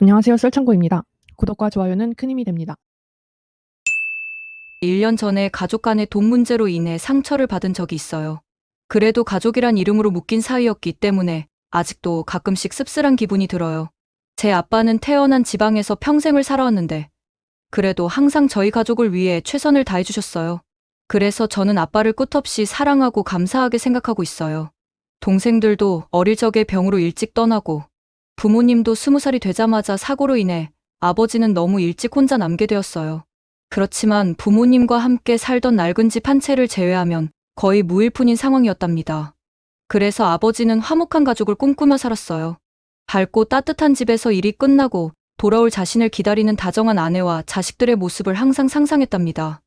안녕하세요. 썰창고입니다. 구독과 좋아요는 큰 힘이 됩니다. 1년 전에 가족 간의 돈 문제로 인해 상처를 받은 적이 있어요. 그래도 가족이란 이름으로 묶인 사이였기 때문에 아직도 가끔씩 씁쓸한 기분이 들어요. 제 아빠는 태어난 지방에서 평생을 살아왔는데 그래도 항상 저희 가족을 위해 최선을 다해주셨어요. 그래서 저는 아빠를 끝없이 사랑하고 감사하게 생각하고 있어요. 동생들도 어릴 적에 병으로 일찍 떠나고 부모님도 20살이 되자마자 사고로 인해 아버지는 너무 일찍 혼자 남게 되었어요. 그렇지만 부모님과 함께 살던 낡은 집 한 채를 제외하면 거의 무일푼인 상황이었답니다. 그래서 아버지는 화목한 가족을 꿈꾸며 살았어요. 밝고 따뜻한 집에서 일이 끝나고 돌아올 자신을 기다리는 다정한 아내와 자식들의 모습을 항상 상상했답니다.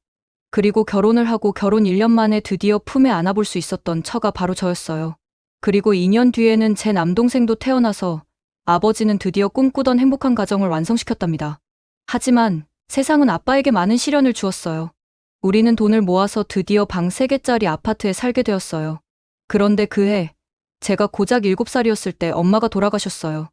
그리고 결혼을 하고 결혼 1년 만에 드디어 품에 안아볼 수 있었던 처가 바로 저였어요. 그리고 2년 뒤에는 제 남동생도 태어나서 아버지는 드디어 꿈꾸던 행복한 가정을 완성시켰답니다. 하지만 세상은 아빠에게 많은 시련을 주었어요. 우리는 돈을 모아서 드디어 방 3개짜리 아파트에 살게 되었어요. 그런데 그해 제가 고작 7살이었을 때 엄마가 돌아가셨어요.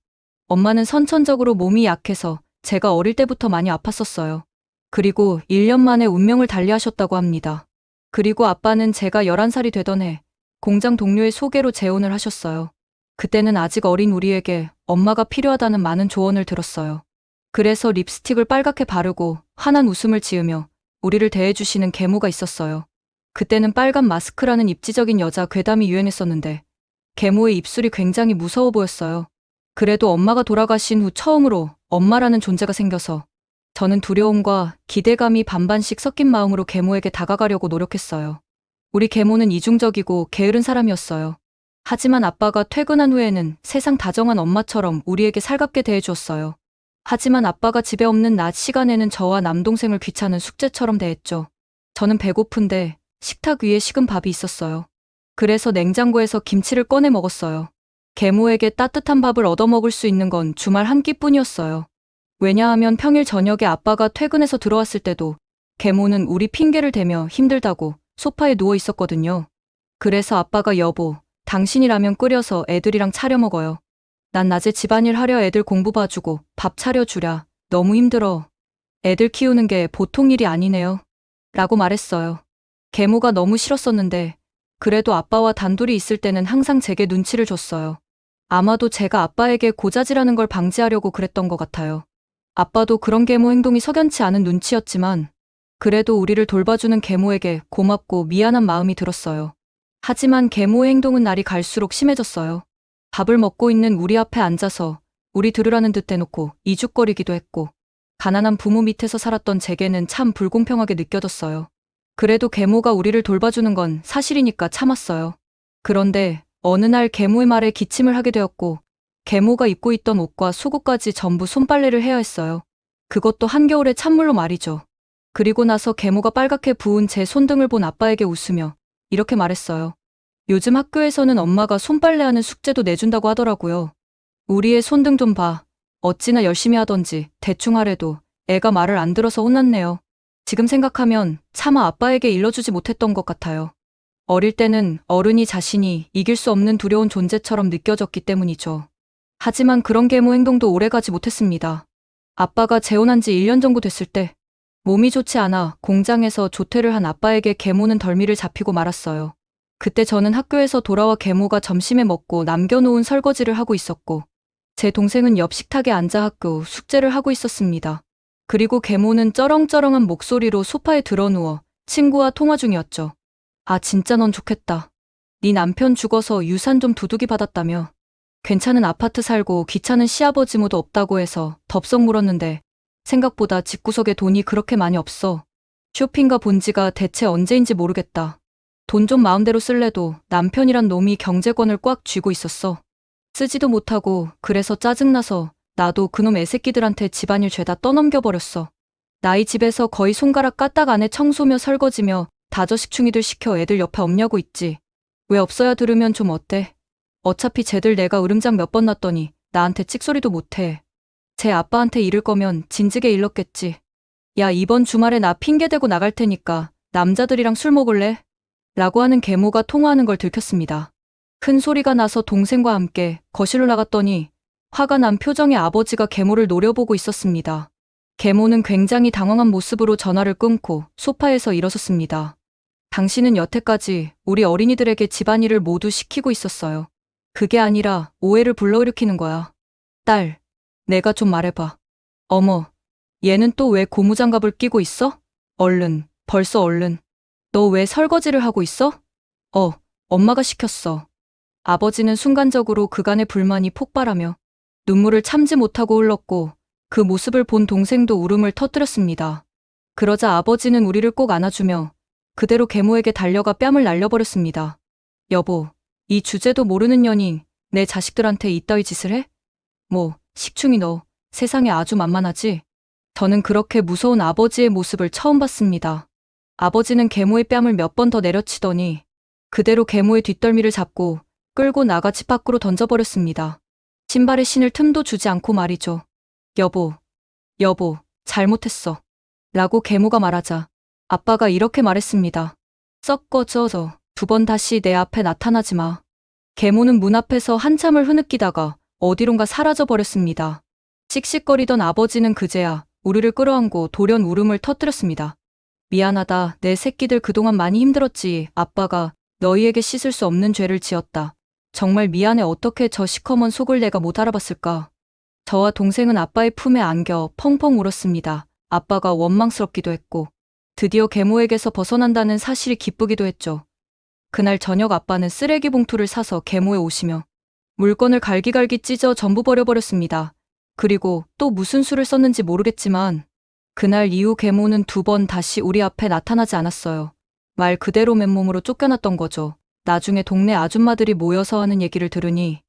엄마는 선천적으로 몸이 약해서 제가 어릴 때부터 많이 아팠었어요. 그리고 1년 만에 운명을 달리하셨다고 합니다. 그리고 아빠는 제가 11살이 되던 해 공장 동료의 소개로 재혼을 하셨어요. 그때는 아직 어린 우리에게 엄마가 필요하다는 많은 조언을 들었어요. 그래서 립스틱을 빨갛게 바르고 환한 웃음을 지으며 우리를 대해주시는 계모가 있었어요. 그때는 빨간 마스크라는 입지적인 여자 괴담이 유행했었는데 계모의 입술이 굉장히 무서워 보였어요. 그래도 엄마가 돌아가신 후 처음으로 엄마라는 존재가 생겨서 저는 두려움과 기대감이 반반씩 섞인 마음으로 계모에게 다가가려고 노력했어요. 우리 계모는 이중적이고 게으른 사람이었어요. 하지만 아빠가 퇴근한 후에는 세상 다정한 엄마처럼 우리에게 살갑게 대해주었어요. 하지만 아빠가 집에 없는 낮 시간에는 저와 남동생을 귀찮은 숙제처럼 대했죠. 저는 배고픈데 식탁 위에 식은 밥이 있었어요. 그래서 냉장고에서 김치를 꺼내 먹었어요. 계모에게 따뜻한 밥을 얻어먹을 수 있는 건 주말 한 끼뿐이었어요. 왜냐하면 평일 저녁에 아빠가 퇴근해서 들어왔을 때도 계모는 우리 핑계를 대며 힘들다고 소파에 누워 있었거든요. 그래서 아빠가 여보, 당신이 라면 끓여서 애들이랑 차려 먹어요. 난 낮에 집안일 하려 애들 공부 봐주고 밥 차려주랴. 너무 힘들어. 애들 키우는 게 보통 일이 아니네요. 라고 말했어요. 계모가 너무 싫었었는데 그래도 아빠와 단둘이 있을 때는 항상 제게 눈치를 줬어요. 아마도 제가 아빠에게 고자질하는 걸 방지하려고 그랬던 것 같아요. 아빠도 그런 계모 행동이 석연치 않은 눈치였지만 그래도 우리를 돌봐주는 계모에게 고맙고 미안한 마음이 들었어요. 하지만 계모의 행동은 날이 갈수록 심해졌어요. 밥을 먹고 있는 우리 앞에 앉아서 우리 들으라는 듯 대놓고 이죽거리기도 했고 가난한 부모 밑에서 살았던 제게는 참 불공평하게 느껴졌어요. 그래도 계모가 우리를 돌봐주는 건 사실이니까 참았어요. 그런데 어느 날 계모의 말에 기침을 하게 되었고 계모가 입고 있던 옷과 속옷까지 전부 손빨래를 해야 했어요. 그것도 한겨울에 찬물로 말이죠. 그리고 나서 계모가 빨갛게 부은 제 손등을 본 아빠에게 웃으며 이렇게 말했어요. 요즘 학교에서는 엄마가 손빨래하는 숙제도 내준다고 하더라고요. 우리의 손등 좀 봐. 어찌나 열심히 하던지 대충 하래도 애가 말을 안 들어서 혼났네요. 지금 생각하면 차마 아빠에게 일러주지 못했던 것 같아요. 어릴 때는 어른이 자신이 이길 수 없는 두려운 존재처럼 느껴졌기 때문이죠. 하지만 그런 계모 행동도 오래가지 못했습니다. 아빠가 재혼한 지 1년 정도 됐을 때 몸이 좋지 않아 공장에서 조퇴를 한 아빠에게 계모는 덜미를 잡히고 말았어요. 그때 저는 학교에서 돌아와 계모가 점심에 먹고 남겨놓은 설거지를 하고 있었고 제 동생은 옆 식탁에 앉아 학교 숙제를 하고 있었습니다. 그리고 계모는 쩌렁쩌렁한 목소리로 소파에 드러누워 친구와 통화 중이었죠. 아 진짜 넌 좋겠다. 네 남편 죽어서 유산 좀 두둑이 받았다며. 괜찮은 아파트 살고 귀찮은 시아버지 모두 없다고 해서 덥석 물었는데 생각보다 집구석에 돈이 그렇게 많이 없어. 쇼핑가 본 지가 대체 언제인지 모르겠다. 돈 좀 마음대로 쓸래도 남편이란 놈이 경제권을 꽉 쥐고 있었어. 쓰지도 못하고 그래서 짜증나서 나도 그놈 애새끼들한테 집안일 죄다 떠넘겨버렸어. 나이 집에서 거의 손가락 까딱 안에 청소며 설거지며 다저식충이들 시켜 애들 옆에 없냐고 있지. 왜 없어야 들으면 좀 어때? 어차피 쟤들 내가 으름장 몇 번 났더니 나한테 찍소리도 못해. 제 아빠한테 이를 거면 진즉에 일렀겠지. 야 이번 주말에 나 핑계대고 나갈 테니까 남자들이랑 술 먹을래? 라고 하는 계모가 통화하는 걸 들켰습니다. 큰 소리가 나서 동생과 함께 거실로 나갔더니 화가 난 표정의 아버지가 계모를 노려보고 있었습니다. 계모는 굉장히 당황한 모습으로 전화를 끊고 소파에서 일어섰습니다. 당신은 여태까지 우리 어린이들에게 집안일을 모두 시키고 있었어요. 그게 아니라 오해를 불러일으키는 거야. 딸, 내가 좀 말해봐. 어머, 얘는 또 왜 고무장갑을 끼고 있어? 얼른, 벌써 얼른. 너 왜 설거지를 하고 있어? 엄마가 시켰어. 아버지는 순간적으로 그간의 불만이 폭발하며 눈물을 참지 못하고 흘렀고 그 모습을 본 동생도 울음을 터뜨렸습니다. 그러자 아버지는 우리를 꼭 안아주며 그대로 계모에게 달려가 뺨을 날려버렸습니다. 여보, 이 주제도 모르는 년이 내 자식들한테 이따위 짓을 해? 식충이 너 세상에 아주 만만하지? 저는 그렇게 무서운 아버지의 모습을 처음 봤습니다. 아버지는 계모의 뺨을 몇 번 더 내려치더니 그대로 계모의 뒷덜미를 잡고 끌고 나가 집 밖으로 던져버렸습니다. 신발의 신을 틈도 주지 않고 말이죠. 여보, 잘못했어. 라고 계모가 말하자 아빠가 이렇게 말했습니다. 썩 꺼져. 2번 다시 내 앞에 나타나지 마. 계모는 문 앞에서 한참을 흐느끼다가 어디론가 사라져 버렸습니다. 씩씩거리던 아버지는 그제야 우리를 끌어안고 돌연 울음을 터뜨렸습니다. 미안하다. 내 새끼들 그동안 많이 힘들었지. 아빠가 너희에게 씻을 수 없는 죄를 지었다. 정말 미안해. 어떻게 저 시커먼 속을 내가 못 알아봤을까. 저와 동생은 아빠의 품에 안겨 펑펑 울었습니다. 아빠가 원망스럽기도 했고 드디어 계모에게서 벗어난다는 사실이 기쁘기도 했죠. 그날 저녁 아빠는 쓰레기 봉투를 사서 계모에 오시며 물건을 갈기갈기 찢어 전부 버려버렸습니다. 그리고 또 무슨 수를 썼는지 모르겠지만 그날 이후 계모는 2번 다시 우리 앞에 나타나지 않았어요. 말 그대로 맨몸으로 쫓겨났던 거죠. 나중에 동네 아줌마들이 모여서 하는 얘기를 들으니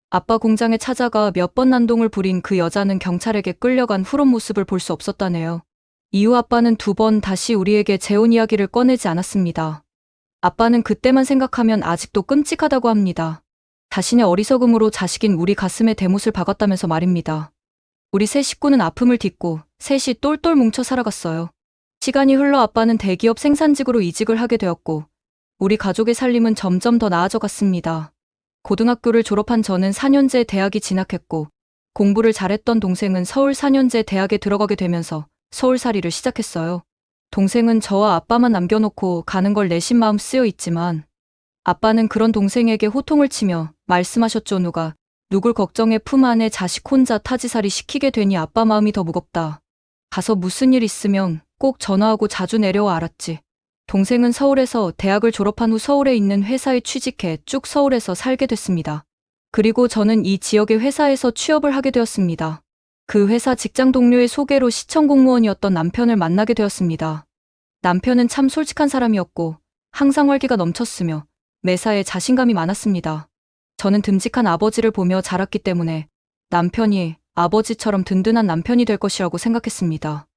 아빠 공장에 찾아가 몇 번 난동을 부린 그 여자는 경찰에게 끌려간 후론 모습을 볼 수 없었다네요. 이후 아빠는 2번 다시 우리에게 재혼 이야기를 꺼내지 않았습니다. 아빠는 그때만 생각하면 아직도 끔찍하다고 합니다. 자신의 어리석음으로 자식인 우리 가슴에 대못을 박았다면서 말입니다. 우리 세 식구는 아픔을 딛고 셋이 똘똘 뭉쳐 살아갔어요. 시간이 흘러 아빠는 대기업 생산직으로 이직을 하게 되었고 우리 가족의 살림은 점점 더 나아져 갔습니다. 고등학교를 졸업한 저는 4년제 대학이 진학했고 공부를 잘했던 동생은 서울 4년제 대학에 들어가게 되면서 서울살이를 시작했어요. 동생은 저와 아빠만 남겨놓고 가는 걸 내심 마음 쓰여 있지만 아빠는 그런 동생에게 호통을 치며 말씀하셨죠. 누굴 걱정해 품 안에 자식 혼자 타지살이 시키게 되니 아빠 마음이 더 무겁다. 가서 무슨 일 있으면 꼭 전화하고 자주 내려와. 알았지? 동생은 서울에서 대학을 졸업한 후 서울에 있는 회사에 취직해 쭉 서울에서 살게 됐습니다. 그리고 저는 이 지역의 회사에서 취업을 하게 되었습니다. 그 회사 직장 동료의 소개로 시청 공무원이었던 남편을 만나게 되었습니다. 남편은 참 솔직한 사람이었고 항상 활기가 넘쳤으며 매사에 자신감이 많았습니다. 저는 듬직한 아버지를 보며 자랐기 때문에 남편이 아버지처럼 든든한 남편이 될 것이라고 생각했습니다.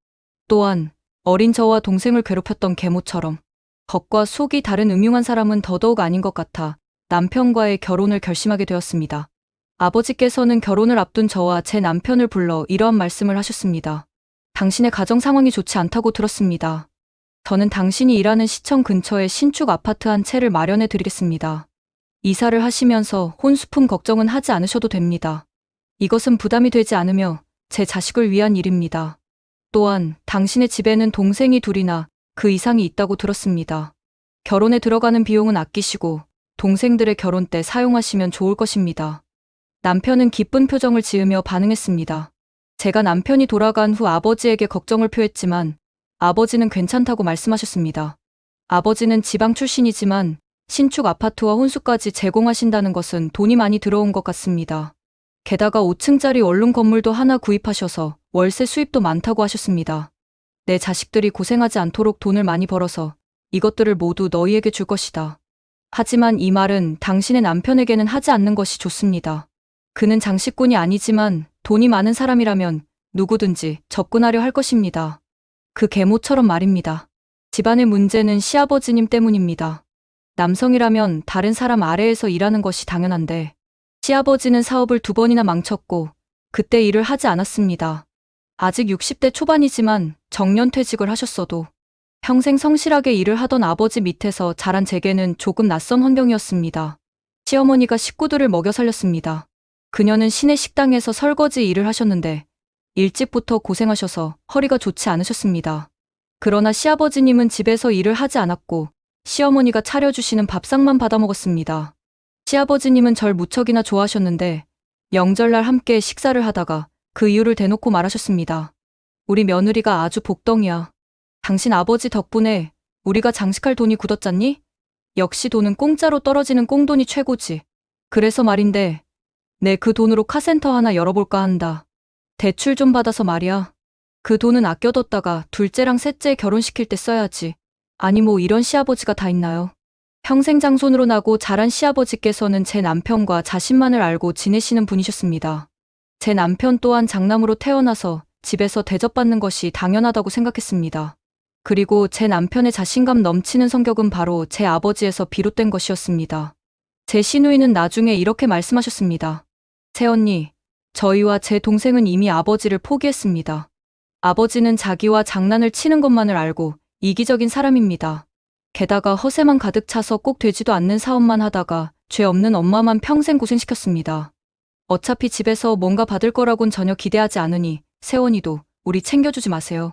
또한 어린 저와 동생을 괴롭혔던 계모처럼 겉과 속이 다른 음흉한 사람은 더더욱 아닌 것 같아 남편과의 결혼을 결심하게 되었습니다. 아버지께서는 결혼을 앞둔 저와 제 남편을 불러 이러한 말씀을 하셨습니다. 당신의 가정 상황이 좋지 않다고 들었습니다. 저는 당신이 일하는 시청 근처에 신축 아파트 한 채를 마련해 드리겠습니다. 이사를 하시면서 혼수품 걱정은 하지 않으셔도 됩니다. 이것은 부담이 되지 않으며 제 자식을 위한 일입니다. 또한 당신의 집에는 동생이 2이나 그 이상이 있다고 들었습니다. 결혼에 들어가는 비용은 아끼시고 동생들의 결혼 때 사용하시면 좋을 것입니다. 남편은 기쁜 표정을 지으며 반응했습니다. 제가 남편이 돌아간 후 아버지에게 걱정을 표했지만 아버지는 괜찮다고 말씀하셨습니다. 아버지는 지방 출신이지만 신축 아파트와 혼수까지 제공하신다는 것은 돈이 많이 들어온 것 같습니다. 게다가 5층짜리 원룸 건물도 하나 구입하셔서 월세 수입도 많다고 하셨습니다. 내 자식들이 고생하지 않도록 돈을 많이 벌어서 이것들을 모두 너희에게 줄 것이다. 하지만 이 말은 당신의 남편에게는 하지 않는 것이 좋습니다. 그는 장식꾼이 아니지만 돈이 많은 사람이라면 누구든지 접근하려 할 것입니다. 그 계모처럼 말입니다. 집안의 문제는 시아버지님 때문입니다. 남성이라면 다른 사람 아래에서 일하는 것이 당연한데 시아버지는 사업을 2번이나 망쳤고 그때 일을 하지 않았습니다. 아직 60대 초반이지만 정년퇴직을 하셨어도 평생 성실하게 일을 하던 아버지 밑에서 자란 제게는 조금 낯선 환경이었습니다. 시어머니가 식구들을 먹여 살렸습니다. 그녀는 시내 식당에서 설거지 일을 하셨는데 일찍부터 고생하셔서 허리가 좋지 않으셨습니다. 그러나 시아버지님은 집에서 일을 하지 않았고 시어머니가 차려주시는 밥상만 받아 먹었습니다. 시아버지님은 절 무척이나 좋아하셨는데 명절날 함께 식사를 하다가 그 이유를 대놓고 말하셨습니다. 우리 며느리가 아주 복덩이야. 당신 아버지 덕분에 우리가 장식할 돈이 굳었잖니? 역시 돈은 공짜로 떨어지는 꽁돈이 최고지. 그래서 말인데 내 그 돈으로 카센터 하나 열어볼까 한다. 대출 좀 받아서 말이야. 그 돈은 아껴뒀다가 둘째랑 셋째 결혼시킬 때 써야지. 아니 뭐 이런 시아버지가 다 있나요? 평생 장손으로 나고 자란 시아버지께서는 제 남편과 자신만을 알고 지내시는 분이셨습니다. 제 남편 또한 장남으로 태어나서 집에서 대접받는 것이 당연하다고 생각했습니다. 그리고 제 남편의 자신감 넘치는 성격은 바로 제 아버지에서 비롯된 것이었습니다. 제 시누이는 나중에 이렇게 말씀하셨습니다. 새언니, 저희와 제 동생은 이미 아버지를 포기했습니다. 아버지는 자기와 장난을 치는 것만을 알고 이기적인 사람입니다. 게다가 허세만 가득 차서 꼭 되지도 않는 사업만 하다가 죄 없는 엄마만 평생 고생시켰습니다. 어차피 집에서 뭔가 받을 거라곤 전혀 기대하지 않으니 새언니도 우리 챙겨주지 마세요.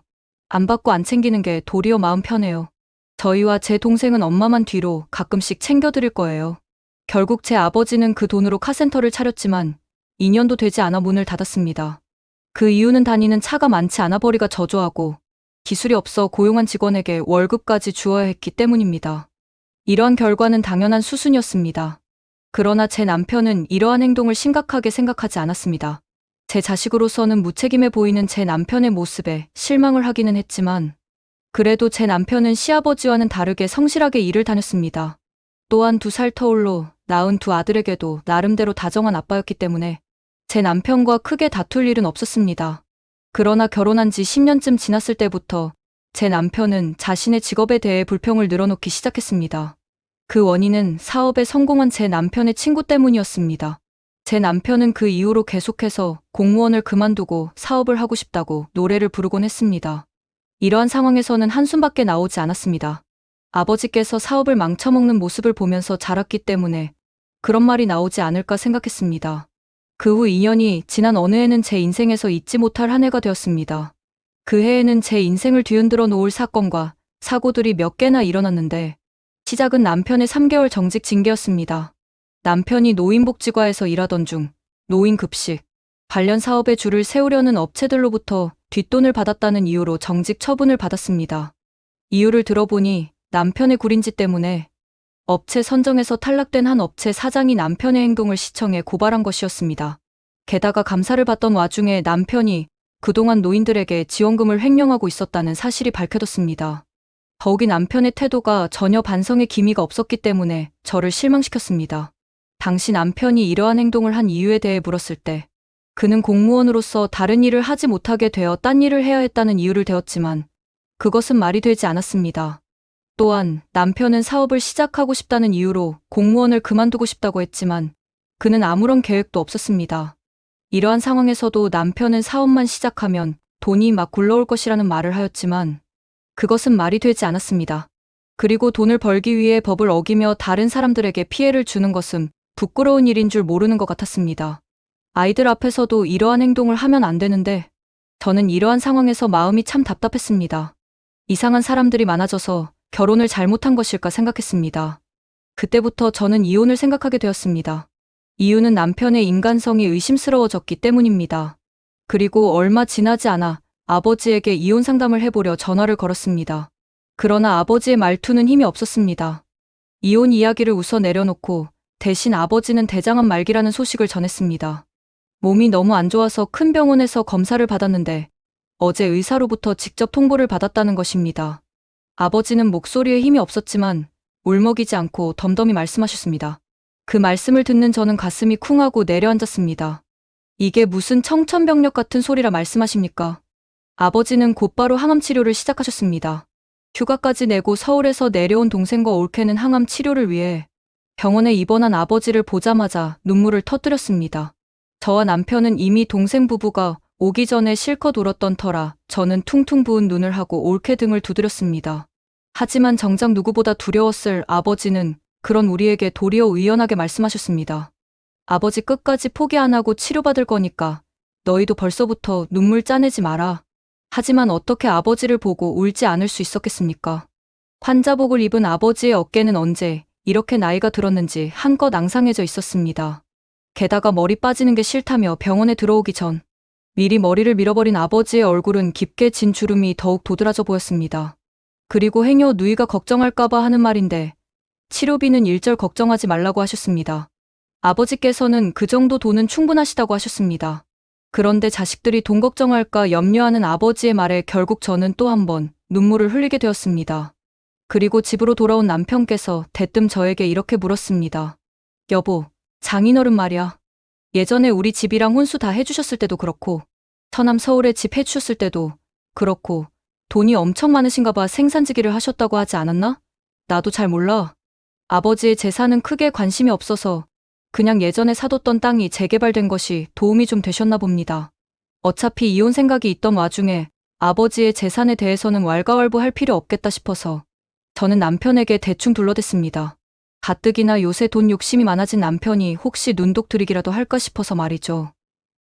안 받고 안 챙기는 게 도리어 마음 편해요. 저희와 제 동생은 엄마만 뒤로 가끔씩 챙겨드릴 거예요. 결국 제 아버지는 그 돈으로 카센터를 차렸지만 2년도 되지 않아 문을 닫았습니다. 그 이유는 다니는 차가 많지 않아 벌이가 저조하고 기술이 없어 고용한 직원에게 월급까지 주어야 했기 때문입니다. 이러한 결과는 당연한 수순이었습니다. 그러나 제 남편은 이러한 행동을 심각하게 생각하지 않았습니다. 제 자식으로서는 무책임해 보이는 제 남편의 모습에 실망을 하기는 했지만 그래도 제 남편은 시아버지와는 다르게 성실하게 일을 다녔습니다. 또한 2살 터울로 낳은 2 아들에게도 나름대로 다정한 아빠였기 때문에 제 남편과 크게 다툴 일은 없었습니다. 그러나 결혼한 지 10년쯤 지났을 때부터 제 남편은 자신의 직업에 대해 불평을 늘어놓기 시작했습니다. 그 원인은 사업에 성공한 제 남편의 친구 때문이었습니다. 제 남편은 그 이후로 계속해서 공무원을 그만두고 사업을 하고 싶다고 노래를 부르곤 했습니다. 이러한 상황에서는 한숨밖에 나오지 않았습니다. 아버지께서 사업을 망쳐먹는 모습을 보면서 자랐기 때문에 그런 말이 나오지 않을까 생각했습니다. 그 후 2년이 지난 어느 해는 제 인생에서 잊지 못할 한 해가 되었습니다. 그 해에는 제 인생을 뒤흔들어 놓을 사건과 사고들이 몇 개나 일어났는데 시작은 남편의 3개월 정직 징계였습니다. 남편이 노인복지과에서 일하던 중 노인급식 관련 사업에 줄을 세우려는 업체들로부터 뒷돈을 받았다는 이유로 정직 처분을 받았습니다. 이유를 들어보니 남편의 구린짓 때문에 업체 선정에서 탈락된 한 업체 사장이 남편의 행동을 시청해 고발한 것이었습니다. 게다가 감사를 받던 와중에 남편이 그동안 노인들에게 지원금을 횡령하고 있었다는 사실이 밝혀졌습니다. 더욱이 남편의 태도가 전혀 반성의 기미가 없었기 때문에 저를 실망시켰습니다. 당시 남편이 이러한 행동을 한 이유에 대해 물었을 때 그는 공무원으로서 다른 일을 하지 못하게 되어 딴 일을 해야 했다는 이유를 대었지만 그것은 말이 되지 않았습니다. 또한 남편은 사업을 시작하고 싶다는 이유로 공무원을 그만두고 싶다고 했지만 그는 아무런 계획도 없었습니다. 이러한 상황에서도 남편은 사업만 시작하면 돈이 막 굴러올 것이라는 말을 하였지만 그것은 말이 되지 않았습니다. 그리고 돈을 벌기 위해 법을 어기며 다른 사람들에게 피해를 주는 것은 부끄러운 일인 줄 모르는 것 같았습니다. 아이들 앞에서도 이러한 행동을 하면 안 되는데 저는 이러한 상황에서 마음이 참 답답했습니다. 이상한 사람들이 많아져서 결혼을 잘못한 것일까 생각했습니다. 그때부터 저는 이혼을 생각하게 되었습니다. 이유는 남편의 인간성이 의심스러워졌기 때문입니다. 그리고 얼마 지나지 않아 아버지에게 이혼 상담을 해보려 전화를 걸었습니다. 그러나 아버지의 말투는 힘이 없었습니다. 이혼 이야기를 웃어 내려놓고 대신 아버지는 대장암 말기라는 소식을 전했습니다. 몸이 너무 안 좋아서 큰 병원에서 검사를 받았는데 어제 의사로부터 직접 통보를 받았다는 것입니다. 아버지는 목소리에 힘이 없었지만 울먹이지 않고 덤덤히 말씀하셨습니다. 그 말씀을 듣는 저는 가슴이 쿵하고 내려앉았습니다. 이게 무슨 청천벽력 같은 소리라 말씀하십니까? 아버지는 곧바로 항암 치료를 시작하셨습니다. 휴가까지 내고 서울에서 내려온 동생과 올케는 항암 치료를 위해 병원에 입원한 아버지를 보자마자 눈물을 터뜨렸습니다. 저와 남편은 이미 동생 부부가 오기 전에 실컷 울었던 터라 저는 퉁퉁 부은 눈을 하고 올케 등을 두드렸습니다. 하지만 정작 누구보다 두려웠을 아버지는 그런 우리에게 도리어 의연하게 말씀하셨습니다. 아버지 끝까지 포기 안 하고 치료받을 거니까 너희도 벌써부터 눈물 짜내지 마라. 하지만 어떻게 아버지를 보고 울지 않을 수 있었겠습니까? 환자복을 입은 아버지의 어깨는 언제 이렇게 나이가 들었는지 한껏 앙상해져 있었습니다. 게다가 머리 빠지는 게 싫다며 병원에 들어오기 전 미리 머리를 밀어버린 아버지의 얼굴은 깊게 진 주름이 더욱 도드라져 보였습니다. 그리고 행여 누이가 걱정할까봐 하는 말인데 치료비는 일절 걱정하지 말라고 하셨습니다. 아버지께서는 그 정도 돈은 충분하시다고 하셨습니다. 그런데 자식들이 돈 걱정할까 염려하는 아버지의 말에 결국 저는 또 한 번 눈물을 흘리게 되었습니다. 그리고 집으로 돌아온 남편께서 대뜸 저에게 이렇게 물었습니다. 여보, 장인어른 말이야. 예전에 우리 집이랑 혼수 다 해주셨을 때도 그렇고 서남 서울에 집 해주셨을 때도 그렇고 돈이 엄청 많으신가 봐 생산지기를 하셨다고 하지 않았나? 나도 잘 몰라. 아버지의 재산은 크게 관심이 없어서 그냥 예전에 사뒀던 땅이 재개발된 것이 도움이 좀 되셨나 봅니다. 어차피 이혼 생각이 있던 와중에 아버지의 재산에 대해서는 왈가왈부할 필요 없겠다 싶어서 저는 남편에게 대충 둘러댔습니다. 가뜩이나 요새 돈 욕심이 많아진 남편이 혹시 눈독들이기라도 할까 싶어서 말이죠.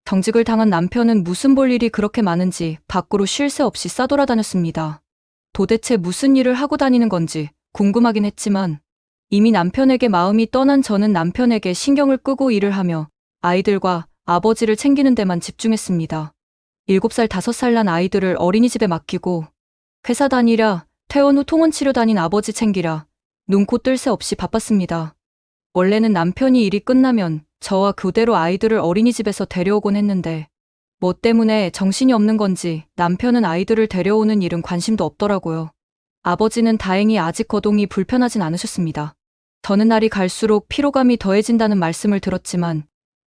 정직을 당한 남편은 무슨 볼 일이 그렇게 많은지 밖으로 쉴 새 없이 싸돌아다녔습니다. 도대체 무슨 일을 하고 다니는 건지 궁금하긴 했지만 이미 남편에게 마음이 떠난 저는 남편에게 신경을 끄고 일을 하며 아이들과 아버지를 챙기는 데만 집중했습니다. 7살, 5살 난 아이들을 어린이집에 맡기고 회사 다니랴, 퇴원 후 통원치료 다닌 아버지 챙기랴, 눈코 뜰 새 없이 바빴습니다. 원래는 남편이 일이 끝나면 저와 그대로 아이들을 어린이집에서 데려오곤 했는데 뭐 때문에 정신이 없는 건지 남편은 아이들을 데려오는 일은 관심도 없더라고요. 아버지는 다행히 아직 거동이 불편하진 않으셨습니다. 저는 날이 갈수록 피로감이 더해진다는 말씀을 들었지만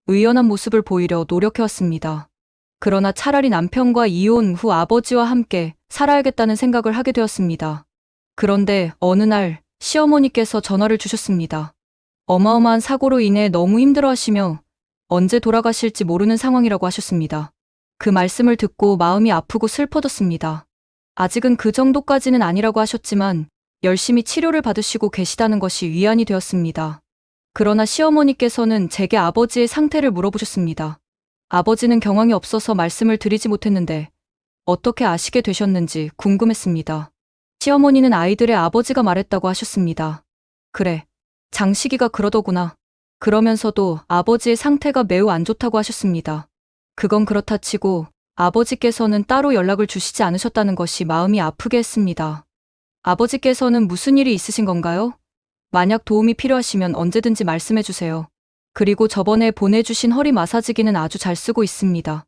의연한 모습을 보이려 노력해왔습니다. 그러나 차라리 남편과 이혼 후 아버지와 함께 살아야겠다는 생각을 하게 되었습니다. 그런데 어느 날 시어머니께서 전화를 주셨습니다. 어마어마한 사고로 인해 너무 힘들어하시며 언제 돌아가실지 모르는 상황이라고 하셨습니다. 그 말씀을 듣고 마음이 아프고 슬퍼졌습니다. 아직은 그 정도까지는 아니라고 하셨지만 열심히 치료를 받으시고 계시다는 것이 위안이 되었습니다. 그러나 시어머니께서는 제게 아버지의 상태를 물어보셨습니다. 아버지는 경황이 없어서 말씀을 드리지 못했는데 어떻게 아시게 되셨는지 궁금했습니다. 시어머니는 아이들의 아버지가 말했다고 하셨습니다. 그래, 장식이가 그러더구나. 그러면서도 아버지의 상태가 매우 안 좋다고 하셨습니다. 그건 그렇다 치고 아버지께서는 따로 연락을 주시지 않으셨다는 것이 마음이 아프게 했습니다. 아버지께서는 무슨 일이 있으신 건가요? 만약 도움이 필요하시면 언제든지 말씀해 주세요. 그리고 저번에 보내주신 허리 마사지기는 아주 잘 쓰고 있습니다.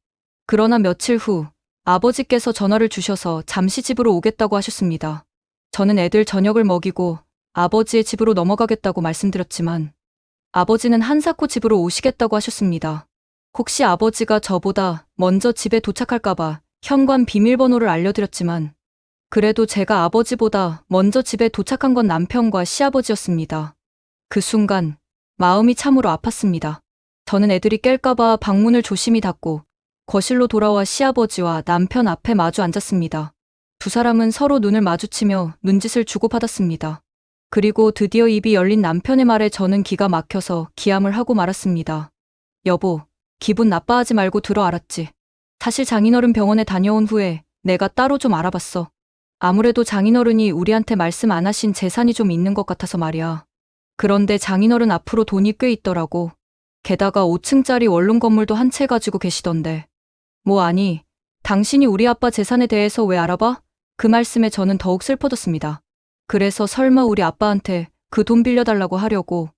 그러나 며칠 후 아버지께서 전화를 주셔서 잠시 집으로 오겠다고 하셨습니다. 저는 애들 저녁을 먹이고 아버지의 집으로 넘어가겠다고 말씀드렸지만 아버지는 한사코 집으로 오시겠다고 하셨습니다. 혹시 아버지가 저보다 먼저 집에 도착할까봐 현관 비밀번호를 알려드렸지만 그래도 제가 아버지보다 먼저 집에 도착한 건 남편과 시아버지였습니다. 그 순간 마음이 참으로 아팠습니다. 저는 애들이 깰까봐 방문을 조심히 닫고 거실로 돌아와 시아버지와 남편 앞에 마주 앉았습니다. 두 사람은 서로 눈을 마주치며 눈짓을 주고받았습니다. 그리고 드디어 입이 열린 남편의 말에 저는 기가 막혀서 기함을 하고 말았습니다. 여보, 기분 나빠하지 말고 들어 알았지? 사실 장인어른 병원에 다녀온 후에 내가 따로 좀 알아봤어. 아무래도 장인어른이 우리한테 말씀 안 하신 재산이 좀 있는 것 같아서 말이야. 그런데 장인어른 앞으로 돈이 꽤 있더라고. 게다가 5층짜리 원룸 건물도 한 채 가지고 계시던데. 뭐 아니, 당신이 우리 아빠 재산에 대해서 왜 알아봐? 그 말씀에 저는 더욱 슬퍼졌습니다. 그래서 설마 우리 아빠한테 그 돈 빌려달라고 하려고.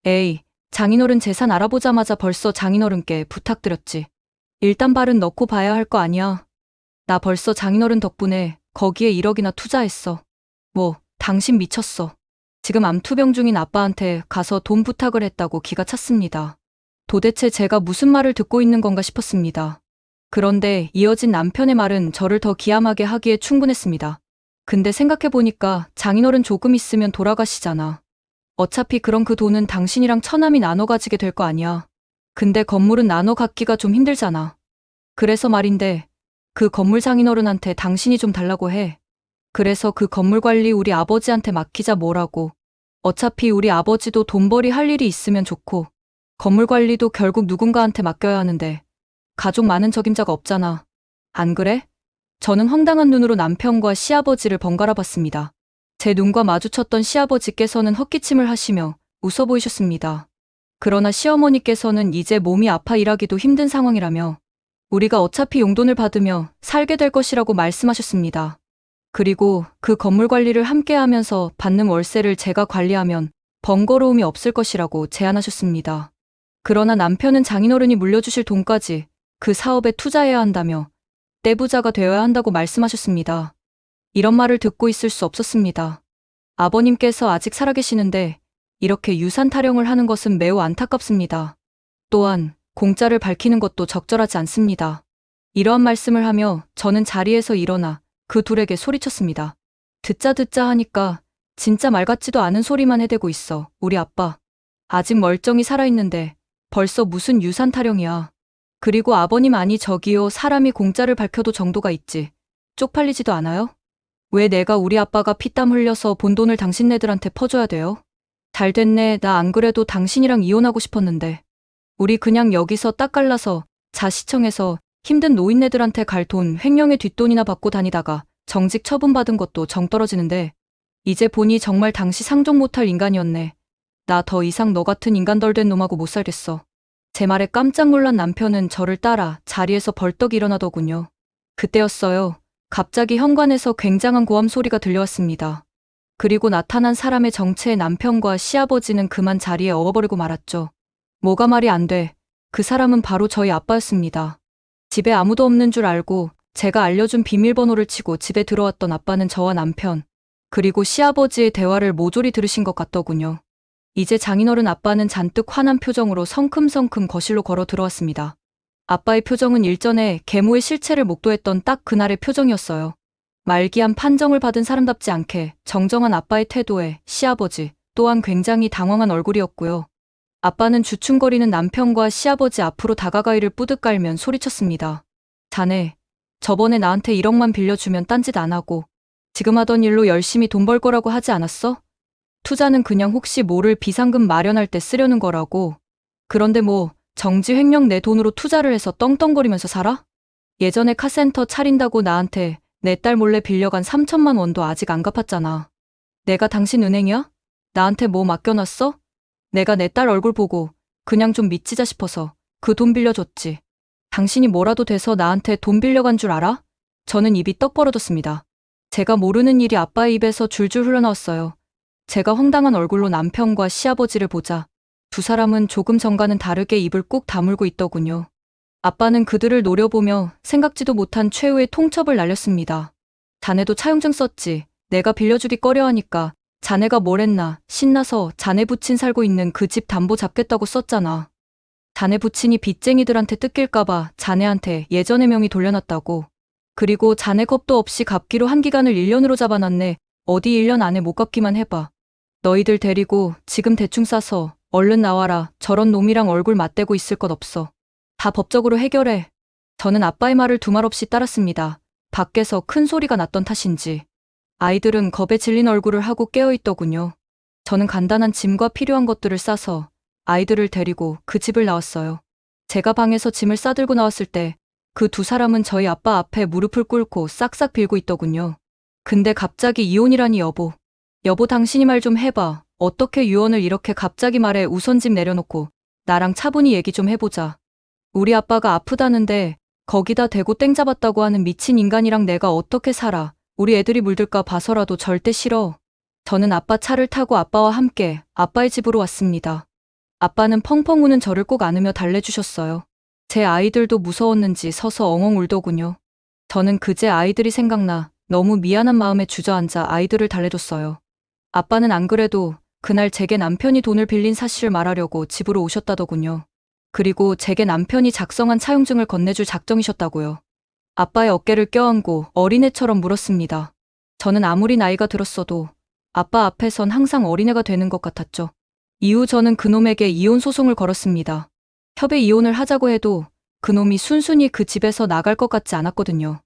에이, 장인어른 재산 알아보자마자 벌써 장인어른께 부탁드렸지. 일단 발은 넣고 봐야 할 거 아니야. 나 벌써 장인어른 덕분에 거기에 1억이나 투자했어. 뭐, 당신 미쳤어. 지금 암투병 중인 아빠한테 가서 돈 부탁을 했다고 기가 찼습니다. 도대체 제가 무슨 말을 듣고 있는 건가 싶었습니다. 그런데 이어진 남편의 말은 저를 더 기함하게 하기에 충분했습니다. 근데 생각해보니까 장인어른 조금 있으면 돌아가시잖아. 어차피 그럼 그 돈은 당신이랑 처남이 나눠 가지게 될 거 아니야. 근데 건물은 나눠 갖기가 좀 힘들잖아. 그래서 말인데 그 건물 장인어른한테 당신이 좀 달라고 해. 그래서 그 건물 관리 우리 아버지한테 맡기자 뭐라고. 어차피 우리 아버지도 돈벌이 할 일이 있으면 좋고 건물 관리도 결국 누군가한테 맡겨야 하는데 가족 많은 적임자가 없잖아. 안 그래? 저는 황당한 눈으로 남편과 시아버지를 번갈아 봤습니다. 제 눈과 마주쳤던 시아버지께서는 헛기침을 하시며 웃어 보이셨습니다. 그러나 시어머니께서는 이제 몸이 아파 일하기도 힘든 상황이라며 우리가 어차피 용돈을 받으며 살게 될 것이라고 말씀하셨습니다. 그리고 그 건물 관리를 함께 하면서 받는 월세를 제가 관리하면 번거로움이 없을 것이라고 제안하셨습니다. 그러나 남편은 장인어른이 물려주실 돈까지 그 사업에 투자해야 한다며 떼부자가 되어야 한다고 말씀하셨습니다. 이런 말을 듣고 있을 수 없었습니다. 아버님께서 아직 살아계시는데 이렇게 유산 타령을 하는 것은 매우 안타깝습니다. 또한 공짜를 밝히는 것도 적절하지 않습니다. 이러한 말씀을 하며 저는 자리에서 일어나 그 둘에게 소리쳤습니다. 듣자 듣자 하니까 진짜 말 같지도 않은 소리만 해대고 있어. 우리 아빠. 아직 멀쩡히 살아있는데 벌써 무슨 유산 타령이야. 그리고 아버님 아니 저기요 사람이 공짜를 밝혀도 정도가 있지. 쪽팔리지도 않아요? 왜 내가 우리 아빠가 피땀 흘려서 본 돈을 당신네들한테 퍼줘야 돼요? 잘 됐네. 나 안 그래도 당신이랑 이혼하고 싶었는데. 우리 그냥 여기서 딱 갈라서 자시청에서 힘든 노인네들한테 갈 돈 횡령의 뒷돈이나 받고 다니다가 정직 처분받은 것도 정 떨어지는데 이제 보니 정말 당시 상종 못할 인간이었네. 나 더 이상 너 같은 인간덜 된 놈하고 못 살겠어. 제 말에 깜짝 놀란 남편은 저를 따라 자리에서 벌떡 일어나더군요. 그때였어요. 갑자기 현관에서 굉장한 고함 소리가 들려왔습니다. 그리고 나타난 사람의 정체에 남편과 시아버지는 그만 자리에 얼어버리고 말았죠. 뭐가 말이 안 돼. 그 사람은 바로 저희 아빠였습니다. 집에 아무도 없는 줄 알고 제가 알려준 비밀번호를 치고 집에 들어왔던 아빠는 저와 남편, 그리고 시아버지의 대화를 모조리 들으신 것 같더군요. 이제 장인어른 아빠는 잔뜩 화난 표정으로 성큼성큼 거실로 걸어 들어왔습니다. 아빠의 표정은 일전에 계모의 실체를 목도했던 딱 그날의 표정이었어요. 말기암 판정을 받은 사람답지 않게 정정한 아빠의 태도에 시아버지 또한 굉장히 당황한 얼굴이었고요. 아빠는 주춤거리는 남편과 시아버지 앞으로 다가가이를 뿌듯 깔면 소리쳤습니다. 자네, 저번에 나한테 1억만 빌려주면 딴짓 안 하고 지금 하던 일로 열심히 돈 벌 거라고 하지 않았어? 투자는 그냥 혹시 모를 비상금 마련할 때 쓰려는 거라고. 그런데 뭐 정지 횡령 내 돈으로 투자를 해서 떵떵거리면서 살아? 예전에 카센터 차린다고 나한테 내 딸 몰래 빌려간 3천만 원도 아직 안 갚았잖아. 내가 당신 은행이야? 나한테 뭐 맡겨놨어? 내가 내 딸 얼굴 보고 그냥 좀 미치자 싶어서 그 돈 빌려줬지. 당신이 뭐라도 돼서 나한테 돈 빌려간 줄 알아? 저는 입이 떡 벌어졌습니다. 제가 모르는 일이 아빠의 입에서 줄줄 흘러나왔어요. 제가 황당한 얼굴로 남편과 시아버지를 보자 두 사람은 조금 전과는 다르게 입을 꾹 다물고 있더군요. 아빠는 그들을 노려보며 생각지도 못한 최후의 통첩을 날렸습니다. 자네도 차용증 썼지. 내가 빌려주기 꺼려하니까 자네가 뭘 했나 신나서 자네 부친 살고 있는 그 집 담보 잡겠다고 썼잖아. 자네 부친이 빚쟁이들한테 뜯길까봐 자네한테 예전의 명의 돌려놨다고. 그리고 자네 겁도 없이 갚기로 한 기간을 1년으로 잡아놨네. 어디 1년 안에 못 갚기만 해봐. 너희들 데리고 지금 대충 싸서 얼른 나와라. 저런 놈이랑 얼굴 맞대고 있을 것 없어. 다 법적으로 해결해. 저는 아빠의 말을 두말 없이 따랐습니다. 밖에서 큰 소리가 났던 탓인지 아이들은 겁에 질린 얼굴을 하고 깨어있더군요. 저는 간단한 짐과 필요한 것들을 싸서 아이들을 데리고 그 집을 나왔어요. 제가 방에서 짐을 싸들고 나왔을 때 그 두 사람은 저희 아빠 앞에 무릎을 꿇고 싹싹 빌고 있더군요. 근데 갑자기 이혼이라니 여보. 여보 당신이 말 좀 해봐. 어떻게 유언을 이렇게 갑자기 말해. 우선 집 내려놓고 나랑 차분히 얘기 좀 해보자. 우리 아빠가 아프다는데 거기다 대고 땡 잡았다고 하는 미친 인간이랑 내가 어떻게 살아. 우리 애들이 물들까 봐서라도 절대 싫어. 저는 아빠 차를 타고 아빠와 함께 아빠의 집으로 왔습니다. 아빠는 펑펑 우는 저를 꼭 안으며 달래주셨어요. 제 아이들도 무서웠는지 서서 엉엉 울더군요. 저는 그제 아이들이 생각나 너무 미안한 마음에 주저앉아 아이들을 달래줬어요. 아빠는 안 그래도 그날 제게 남편이 돈을 빌린 사실을 말하려고 집으로 오셨다더군요. 그리고 제게 남편이 작성한 차용증을 건네줄 작정이셨다고요. 아빠의 어깨를 껴안고 어린애처럼 물었습니다. 저는 아무리 나이가 들었어도 아빠 앞에선 항상 어린애가 되는 것 같았죠. 이후 저는 그놈에게 이혼 소송을 걸었습니다. 협의 이혼을 하자고 해도 그놈이 순순히 그 집에서 나갈 것 같지 않았거든요.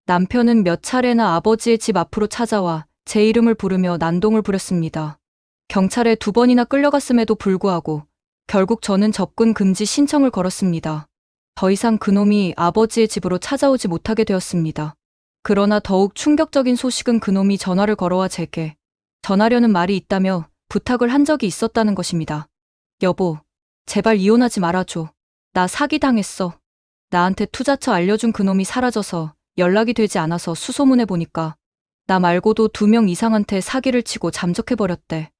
남편은 몇 차례나 아버지의 집 앞으로 찾아와 제 이름을 부르며 난동을 부렸습니다. 경찰에 2번이나 끌려갔음에도 불구하고 결국 저는 접근 금지 신청을 걸었습니다. 더 이상 그놈이 아버지의 집으로 찾아오지 못하게 되었습니다. 그러나 더욱 충격적인 소식은 그놈이 전화를 걸어와 제게 전하려는 말이 있다며 부탁을 한 적이 있었다는 것입니다. 여보, 제발 이혼하지 말아줘. 나 사기당했어. 나한테 투자처 알려준 그놈이 사라져서 연락이 되지 않아서 수소문해 보니까 나 말고도 2명 이상한테 사기를 치고 잠적해버렸대.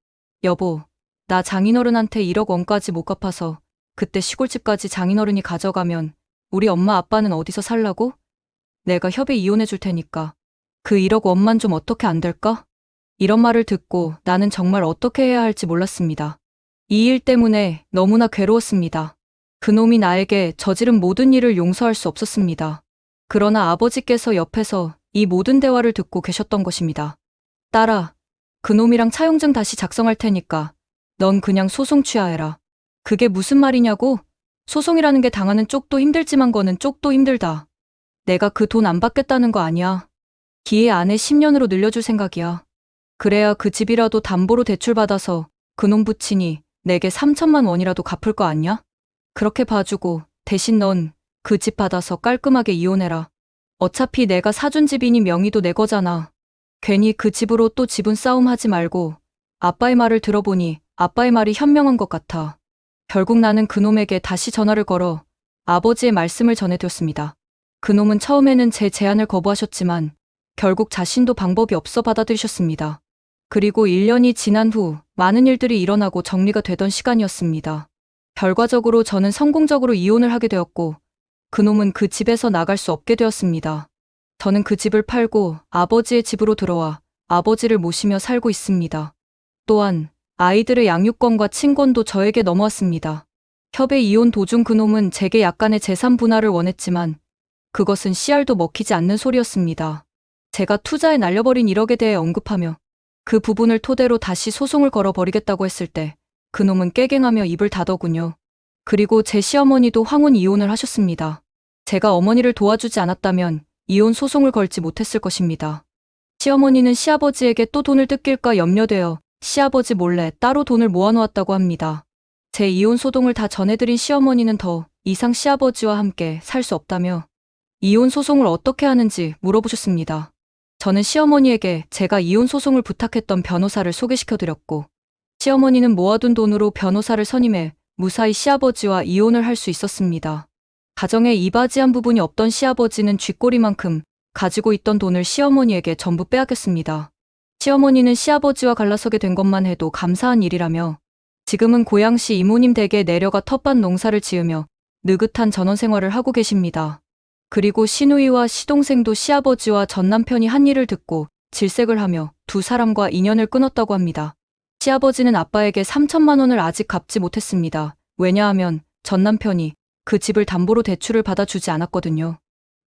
여보, 나 장인어른한테 1억 원까지 못 갚아서 그때 시골집까지 장인어른이 가져가면 우리 엄마 아빠는 어디서 살라고? 내가 협의 이혼해 줄 테니까 그 1억 원만 좀 어떻게 안 될까? 이런 말을 듣고 나는 정말 어떻게 해야 할지 몰랐습니다. 이 일 때문에 너무나 괴로웠습니다. 그놈이 나에게 저지른 모든 일을 용서할 수 없었습니다. 그러나 아버지께서 옆에서 이 모든 대화를 듣고 계셨던 것입니다. 딸아, 그놈이랑 차용증 다시 작성할 테니까 넌 그냥 소송 취하해라. 그게 무슨 말이냐고? 소송이라는 게 당하는 쪽도 힘들지만 거는 쪽도 힘들다. 내가 그 돈 안 받겠다는 거 아니야. 기회 안에 10년으로 늘려줄 생각이야. 그래야 그 집이라도 담보로 대출받아서 그놈 부친이 내게 3천만 원이라도 갚을 거 아니야? 그렇게 봐주고 대신 넌 그 집 받아서 깔끔하게 이혼해라. 어차피 내가 사준 집이니 명의도 내 거잖아. 괜히 그 집으로 또 지분 싸움 하지 말고 아빠의 말을 들어보니 아빠의 말이 현명한 것 같아. 결국 나는 그놈에게 다시 전화를 걸어 아버지의 말씀을 전해드렸습니다. 그놈은 처음에는 제 제안을 거부하셨지만 결국 자신도 방법이 없어 받아들이셨습니다. 그리고 1년이 지난 후 많은 일들이 일어나고 정리가 되던 시간이었습니다. 결과적으로 저는 성공적으로 이혼을 하게 되었고 그놈은 그 집에서 나갈 수 없게 되었습니다. 저는 그 집을 팔고 아버지의 집으로 들어와 아버지를 모시며 살고 있습니다. 또한 아이들의 양육권과 친권도 저에게 넘어왔습니다. 협의 이혼 도중 그놈은 제게 약간의 재산 분할을 원했지만 그것은 씨알도 먹히지 않는 소리였습니다. 제가 투자에 날려버린 1억에 대해 언급하며 그 부분을 토대로 다시 소송을 걸어버리겠다고 했을 때 그놈은 깨갱하며 입을 닫더군요. 그리고 제 시어머니도 황혼 이혼을 하셨습니다. 제가 어머니를 도와주지 않았다면 이혼 소송을 걸지 못했을 것입니다. 시어머니는 시아버지에게 또 돈을 뜯길까 염려되어 시아버지 몰래 따로 돈을 모아놓았다고 합니다. 제 이혼 소동을 다 전해드린 시어머니는 더 이상 시아버지와 함께 살 수 없다며 이혼 소송을 어떻게 하는지 물어보셨습니다. 저는 시어머니에게 제가 이혼 소송을 부탁했던 변호사를 소개시켜드렸고 시어머니는 모아둔 돈으로 변호사를 선임해 무사히 시아버지와 이혼을 할 수 있었습니다. 가정에 이바지한 부분이 없던 시아버지는 쥐꼬리만큼 가지고 있던 돈을 시어머니에게 전부 빼앗겼습니다. 시어머니는 시아버지와 갈라서게 된 것만 해도 감사한 일이라며 지금은 고양시 이모님 댁에 내려가 텃밭 농사를 지으며 느긋한 전원 생활을 하고 계십니다. 그리고 시누이와 시동생도 시아버지와 전남편이 한 일을 듣고 질색을 하며 두 사람과 인연을 끊었다고 합니다. 시아버지는 아빠에게 3천만 원을 아직 갚지 못했습니다. 왜냐하면 전남편이 그 집을 담보로 대출을 받아주지 않았거든요.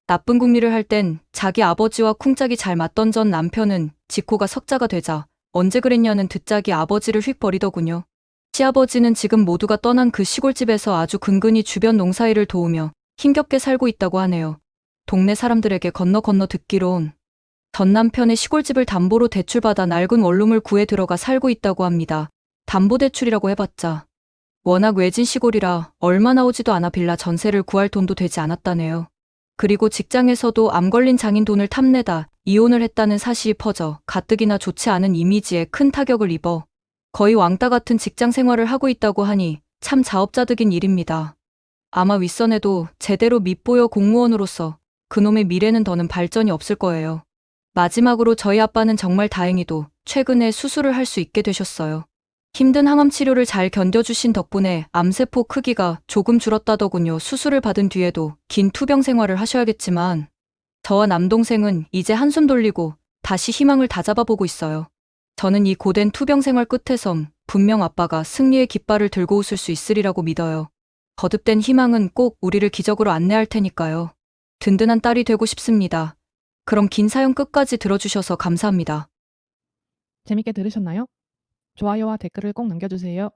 나쁜 궁리를 할 땐 자기 아버지와 쿵짝이 잘 맞던 전 남편은 직호가 석자가 되자 언제 그랬냐는 듣자기 아버지를 휙 버리더군요. 시아버지는 지금 모두가 떠난 그 시골집에서 아주 근근히 주변 농사일을 도우며 힘겹게 살고 있다고 하네요. 동네 사람들에게 건너 듣기론 전 남편의 시골집을 담보로 대출받아 낡은 원룸을 구해 들어가 살고 있다고 합니다. 담보대출이라고 해봤자 워낙 외진 시골이라 얼마 나오지도 않아 빌라 전세를 구할 돈도 되지 않았다네요. 그리고 직장에서도 암 걸린 장인 돈을 탐내다 이혼을 했다는 사실이 퍼져 가뜩이나 좋지 않은 이미지에 큰 타격을 입어 거의 왕따 같은 직장 생활을 하고 있다고 하니 참 자업자득인 일입니다. 아마 윗선에도 제대로 밑보여 공무원으로서 그놈의 미래는 더는 발전이 없을 거예요. 마지막으로 저희 아빠는 정말 다행히도 최근에 수술을 할 수 있게 되셨어요. 힘든 항암 치료를 잘 견뎌주신 덕분에 암세포 크기가 조금 줄었다더군요. 수술을 받은 뒤에도 긴 투병 생활을 하셔야겠지만 저와 남동생은 이제 한숨 돌리고 다시 희망을 다잡아보고 있어요. 저는 이 고된 투병 생활 끝에선 분명 아빠가 승리의 깃발을 들고 웃을 수 있으리라고 믿어요. 거듭된 희망은 꼭 우리를 기적으로 안내할 테니까요. 든든한 딸이 되고 싶습니다. 그럼 긴 사연 끝까지 들어주셔서 감사합니다. 재밌게 들으셨나요? 좋아요와 댓글을 꼭 남겨주세요.